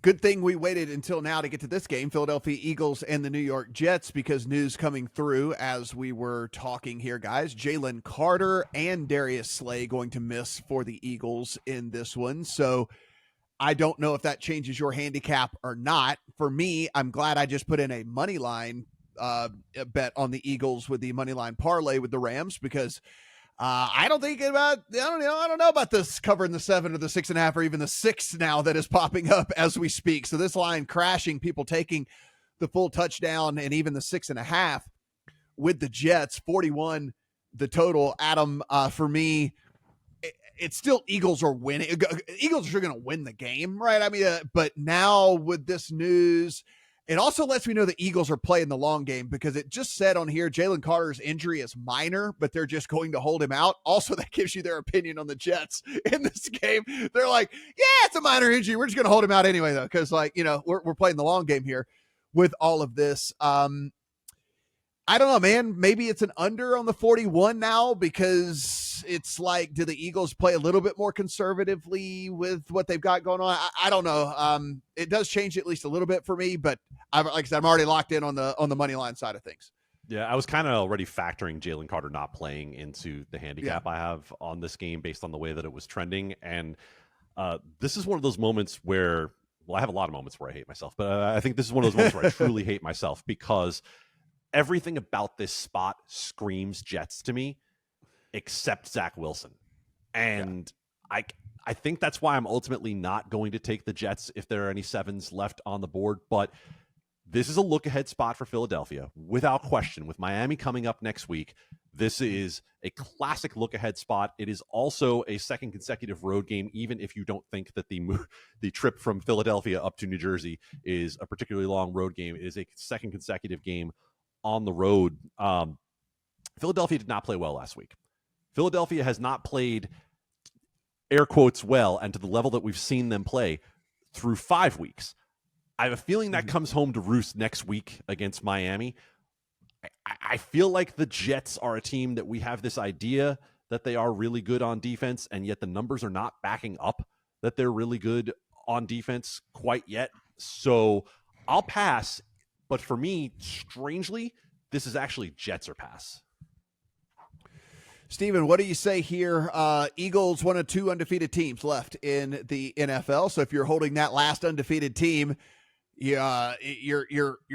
Good thing we waited until now to get to this game, Philadelphia Eagles and the New York Jets, because news coming through as we were talking here, guys. Jalen Carter and Darius Slay going to miss for the Eagles in this one. So I don't know if that changes your handicap or not. For me, I'm glad I just put in a money line bet on the Eagles with the money line parlay with the Rams, because I don't know about this covering the 7 or the 6.5 or even the 6 now that is popping up as we speak. So this line crashing, people taking the full touchdown and even the 6.5 with the Jets, 41 the total. Adam, for me, it's still Eagles are winning. Eagles are going to win the game, right? I mean, but now with this news, it also lets me know the Eagles are playing the long game, because it just said on here, Jalen Carter's injury is minor, but they're just going to hold him out. Also, that gives you their opinion on the Jets in this game. They're like, yeah, it's a minor injury. We're just going to hold him out anyway, though, because, like, we're playing the long game here with all of this. I don't know, man. Maybe it's an under on the 41 now, because it's like, do the Eagles play a little bit more conservatively with what they've got going on? I don't know. It does change at least a little bit for me, but like I said, I'm already locked in on the money line side of things. Yeah, I was kind of already factoring Jalen Carter not playing into the handicap I have on this game based on the way that it was trending. And this is one of those moments where, well, I have a lot of moments where I hate myself, but I think this is one of those moments where I truly hate myself, because everything about this spot screams Jets to me, except Zach Wilson. And I think that's why I'm ultimately not going to take the Jets if there are any 7s left on the board. But this is a look-ahead spot for Philadelphia, without question. With Miami coming up next week, this is a classic look-ahead spot. It is also a second consecutive road game, even if you don't think that the trip from Philadelphia up to New Jersey is a particularly long road game. It is a second consecutive game on the road. Philadelphia did not play well last week. Philadelphia has not played, air quotes, well, and to the level that we've seen them play through 5 weeks. I have a feeling that comes home to roost next week against Miami. I feel like the Jets are a team that we have this idea that they are really good on defense, and yet the numbers are not backing up that they're really good on defense quite yet. So I'll pass. But for me, strangely, this is actually Jets or pass. Steven, what do you say here? Eagles, one of 2 undefeated teams left in the NFL. So if you're holding that last undefeated team, you're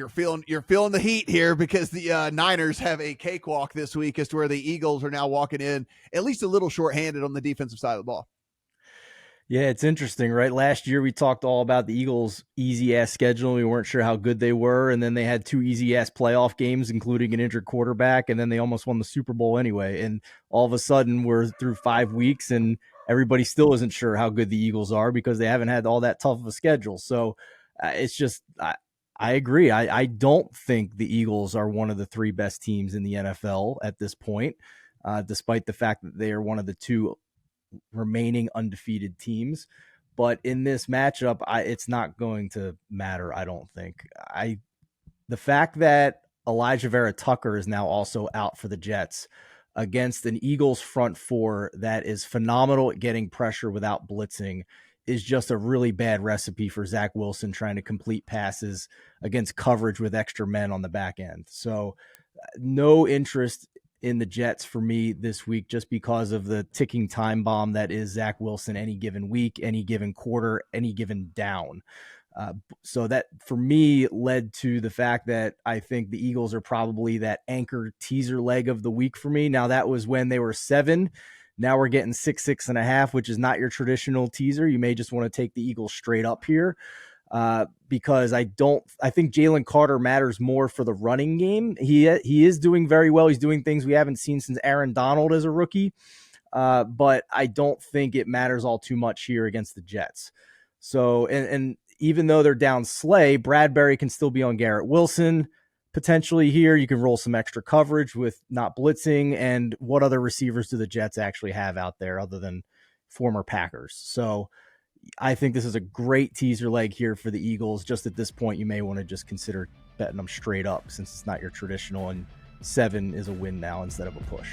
feeling the heat here, because the Niners have a cakewalk this week as to where the Eagles are now walking in at least a little shorthanded on the defensive side of the ball. Yeah, it's interesting, right? Last year we talked all about the Eagles' easy-ass schedule. We weren't sure how good they were, and then they had 2 easy-ass playoff games, including an injured quarterback, and then they almost won the Super Bowl anyway. And all of a sudden we're through 5 weeks, and everybody still isn't sure how good the Eagles are, because they haven't had all that tough of a schedule. So it's just I agree. I don't think the Eagles are one of the 3 best teams in the NFL at this point, despite the fact that they are one of the 2 remaining undefeated teams. But in this matchup, it's not going to matter, I don't think. The fact that Elijah Vera Tucker is now also out for the Jets against an Eagles front 4 that is phenomenal at getting pressure without blitzing is just a really bad recipe for Zach Wilson trying to complete passes against coverage with extra men on the back end. So no interest in the Jets for me this week, just because of the ticking time bomb that is Zach Wilson any given week, any given quarter, any given down. So that for me led to the fact that I think the Eagles are probably that anchor teaser leg of the week for me. Now that was when they were 7. Now we're getting 6.5, which is not your traditional teaser. You may just want to take the Eagles straight up here. Because I think Jalen Carter matters more for the running game. He is doing very well. He's doing things we haven't seen since Aaron Donald as a rookie. But I don't think it matters all too much here against the Jets. So, and even though they're down Slay, Bradbury can still be on Garrett Wilson potentially here. You can roll some extra coverage with not blitzing. And what other receivers do the Jets actually have out there other than former Packers? So I think this is a great teaser leg here for the Eagles. Just at this point, you may want to just consider betting them straight up, since it's not your traditional, and 7 is a win now instead of a push.